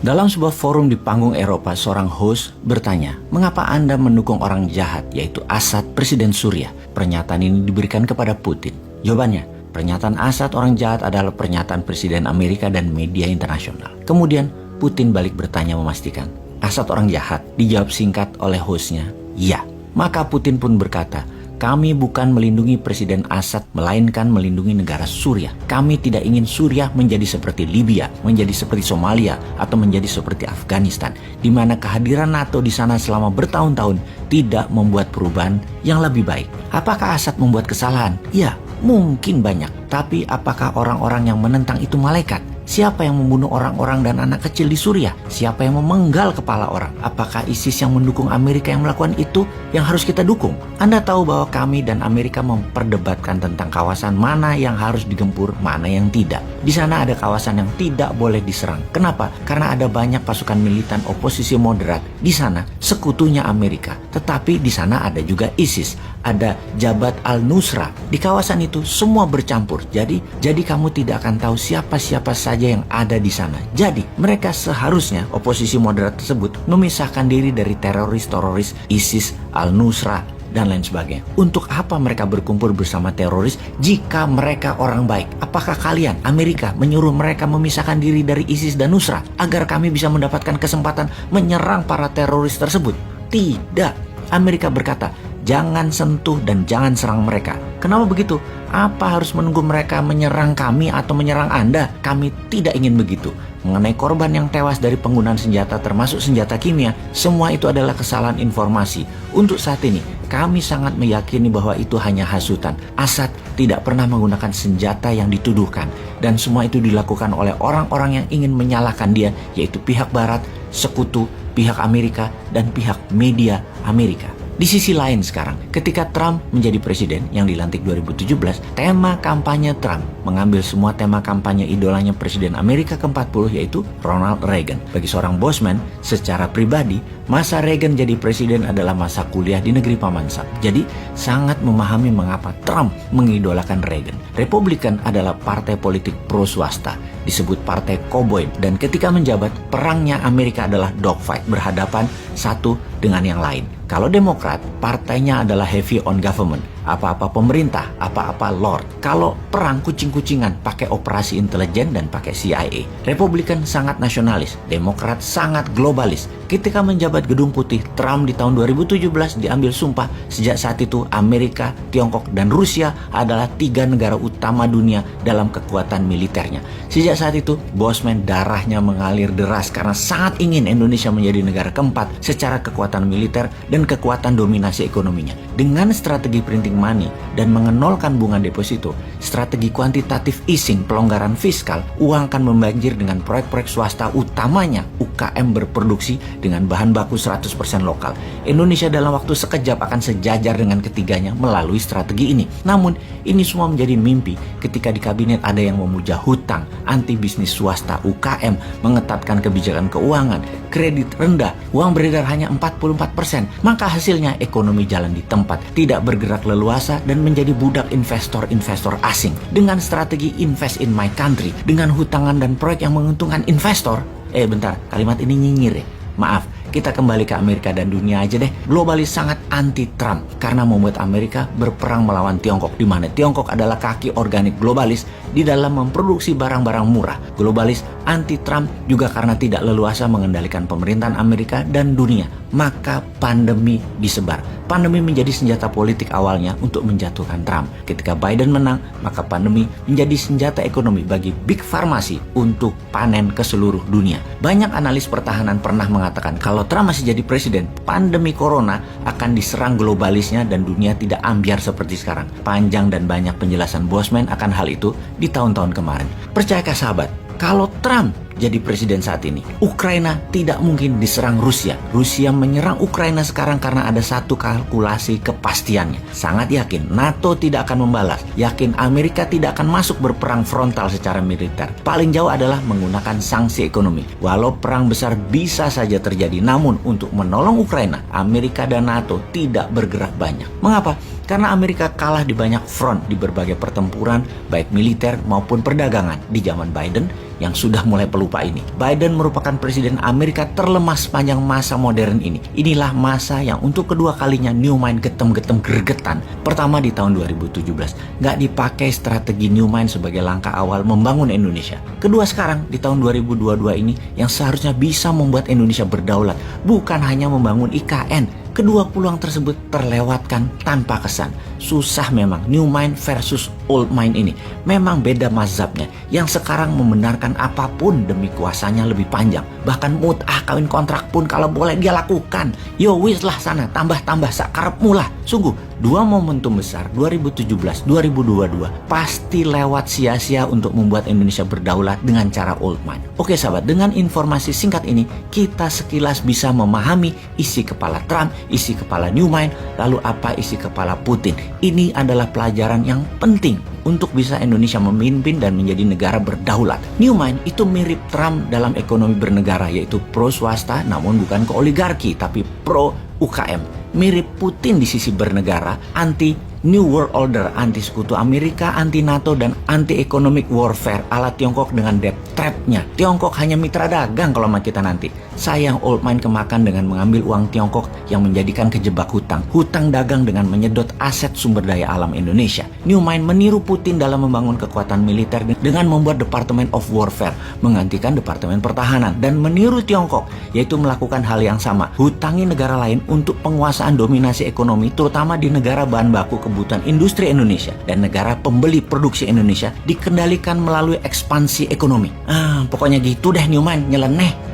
Dalam sebuah forum di panggung Eropa, seorang host bertanya, "Mengapa Anda mendukung orang jahat, yaitu Assad, Presiden Suriah?" Pernyataan ini diberikan kepada Putin. Jawabannya, pernyataan Assad orang jahat adalah pernyataan Presiden Amerika dan media internasional. Kemudian, Putin balik bertanya memastikan, "Assad orang jahat?" Dijawab singkat oleh hostnya, "Ya." Maka Putin pun berkata, "Kami bukan melindungi Presiden Assad, melainkan melindungi negara Suriah. Kami tidak ingin Suriah menjadi seperti Libya, menjadi seperti Somalia, atau menjadi seperti Afghanistan, di mana kehadiran NATO di sana selama bertahun-tahun tidak membuat perubahan yang lebih baik." Apakah Assad membuat kesalahan? Ya, mungkin banyak. Tapi apakah orang-orang yang menentang itu malaikat? Siapa yang membunuh orang-orang dan anak kecil di Suriah? Siapa yang memenggal kepala orang? Apakah ISIS yang mendukung Amerika yang melakukan itu yang harus kita dukung? Anda tahu bahwa kami dan Amerika memperdebatkan tentang kawasan mana yang harus digempur, mana yang tidak. Di sana ada kawasan yang tidak boleh diserang. Kenapa? Karena ada banyak pasukan militan oposisi moderat di sana, sekutunya Amerika. Tetapi di sana ada juga ISIS, ada Jabhat al-Nusra. Di kawasan itu semua bercampur. Jadi kamu tidak akan tahu siapa-siapa saja yang ada di sana. Jadi mereka seharusnya, oposisi moderat tersebut, memisahkan diri dari teroris-teroris ISIS, al-Nusra, dan lain sebagainya. Untuk apa mereka berkumpul bersama teroris jika mereka orang baik? Apakah kalian, Amerika, menyuruh mereka memisahkan diri dari ISIS dan Nusra agar kami bisa mendapatkan kesempatan menyerang para teroris tersebut? Tidak. Amerika berkata, jangan sentuh dan jangan serang mereka. Kenapa begitu? Apa harus menunggu mereka menyerang kami atau menyerang Anda? Kami tidak ingin begitu. Mengenai korban yang tewas dari penggunaan senjata termasuk senjata kimia, semua itu adalah kesalahan informasi. Untuk saat ini, kami sangat meyakini bahwa itu hanya hasutan. Assad tidak pernah menggunakan senjata yang dituduhkan. Dan semua itu dilakukan oleh orang-orang yang ingin menyalahkan dia, yaitu pihak Barat, sekutu, pihak Amerika, dan pihak media Amerika. Di sisi lain sekarang, ketika Trump menjadi presiden yang dilantik 2017, tema kampanye Trump mengambil semua tema kampanye idolanya Presiden Amerika ke-40 yaitu Ronald Reagan. Bagi seorang Bosman, secara pribadi, masa Reagan jadi presiden adalah masa kuliah di negeri Paman Sam. Jadi, sangat memahami mengapa Trump mengidolakan Reagan. Republikan adalah partai politik pro swasta, disebut partai koboi, dan ketika menjabat, perangnya Amerika adalah dogfight, berhadapan satu dengan yang lain. Kalau Demokrat, partainya adalah heavy on government, apa-apa pemerintah, apa-apa lord. Kalau perang kucing-kucingan, pakai operasi intelijen dan pakai CIA. Republikan sangat nasionalis, Demokrat sangat globalis. Ketika menjabat Gedung Putih, Trump di tahun 2017 diambil sumpah. Sejak saat itu, Amerika, Tiongkok, dan Rusia adalah 3 negara utama dunia dalam kekuatan militernya. Sejak saat itu, Bosman darahnya mengalir deras karena sangat ingin Indonesia menjadi negara keempat secara kekuatan militer dan kekuatan dominasi ekonominya. Dengan strategi printing money dan mengenolkan bunga deposito, strategi kuantitatif easing, pelonggaran fiskal, uang akan membanjir dengan proyek-proyek swasta, utamanya UKM berproduksi dengan bahan baku 100% lokal. Indonesia dalam waktu sekejap akan sejajar dengan ketiganya melalui strategi ini. Namun, ini semua menjadi mimpi ketika di kabinet ada yang memuja hutang, anti bisnis swasta, UKM, mengetatkan kebijakan keuangan, kredit rendah, uang beredar hanya 44%. Maka hasilnya ekonomi jalan di tempat, tidak bergerak leluasa dan menjadi budak investor-investor asing. Dengan strategi invest in my country, dengan hutangan dan proyek yang menguntungkan investor. Bentar, kalimat ini nyinyir ya. Maaf, kita kembali ke Amerika dan dunia aja deh. Globalis sangat anti-Trump karena membuat Amerika berperang melawan Tiongkok, di mana Tiongkok adalah kaki organik globalis di dalam memproduksi barang-barang murah. Globalis anti-Trump juga karena tidak leluasa mengendalikan pemerintahan Amerika dan dunia. Maka pandemi disebar. Pandemi menjadi senjata politik awalnya untuk menjatuhkan Trump. Ketika Biden menang, maka pandemi menjadi senjata ekonomi bagi Big Pharmacy untuk panen ke seluruh dunia. Banyak analis pertahanan pernah mengatakan kalau Trump masih jadi presiden, pandemi corona akan diserang globalisnya dan dunia tidak ambyar seperti sekarang. Panjang dan banyak penjelasan Bosman akan hal itu di tahun-tahun kemarin. Percayakah sahabat? Kalau Trump jadi presiden saat ini, Ukraina tidak mungkin diserang Rusia. Rusia menyerang Ukraina sekarang karena ada satu kalkulasi kepastiannya. Sangat yakin NATO tidak akan membalas. Yakin Amerika tidak akan masuk berperang frontal secara militer. Paling jauh adalah menggunakan sanksi ekonomi. Walau perang besar bisa saja terjadi, namun untuk menolong Ukraina, Amerika dan NATO tidak bergerak banyak. Mengapa? Karena Amerika kalah di banyak front di berbagai pertempuran, baik militer maupun perdagangan. Di zaman Biden, yang sudah mulai pelupa ini. Biden merupakan presiden Amerika terlemah sepanjang masa modern ini. Inilah masa yang untuk kedua kalinya Newmind getem-getem gregetan. Pertama di tahun 2017, nggak dipakai strategi Newmind sebagai langkah awal membangun Indonesia. Kedua sekarang di tahun 2022 ini yang seharusnya bisa membuat Indonesia berdaulat, bukan hanya membangun IKN. Kedua peluang tersebut terlewatkan tanpa kesan. Susah memang New Mind versus Old Mind ini. Memang beda mazhabnya. Yang sekarang membenarkan apapun demi kuasanya lebih panjang. Bahkan mut'ah kawin kontrak pun kalau boleh dia lakukan. Yo wis lah sana, tambah-tambah sakarepmu lah. Sungguh, dua momentum besar 2017-2022 pasti lewat sia-sia untuk membuat Indonesia berdaulat dengan cara Old Mind. Oke sahabat, dengan informasi singkat ini kita sekilas bisa memahami isi kepala Trump, isi kepala Newmind, lalu apa isi kepala Putin. Ini adalah pelajaran yang penting untuk bisa Indonesia memimpin dan menjadi negara berdaulat. Newmind itu mirip Trump dalam ekonomi bernegara, yaitu pro swasta namun bukan ke oligarki tapi pro UKM. Mirip Putin di sisi bernegara, anti New World Order, anti sekutu Amerika, anti NATO, dan anti economic warfare ala Tiongkok dengan debt trap-nya. Tiongkok hanya mitra dagang kalau sama kita nanti. Sayang Old Mind kemakan dengan mengambil uang Tiongkok yang menjadikan kejebak hutang. Hutang dagang dengan menyedot aset sumber daya alam Indonesia. New Mind meniru Putin dalam membangun kekuatan militer dengan membuat Department of Warfare, menggantikan Departemen Pertahanan, dan meniru Tiongkok, yaitu melakukan hal yang sama. Hutangi negara lain untuk penguasaan dominasi ekonomi, terutama di negara bahan baku kebutuhan industri Indonesia dan negara pembeli produksi Indonesia dikendalikan melalui ekspansi ekonomi. Pokoknya gitu deh Newmind, nyeleneh.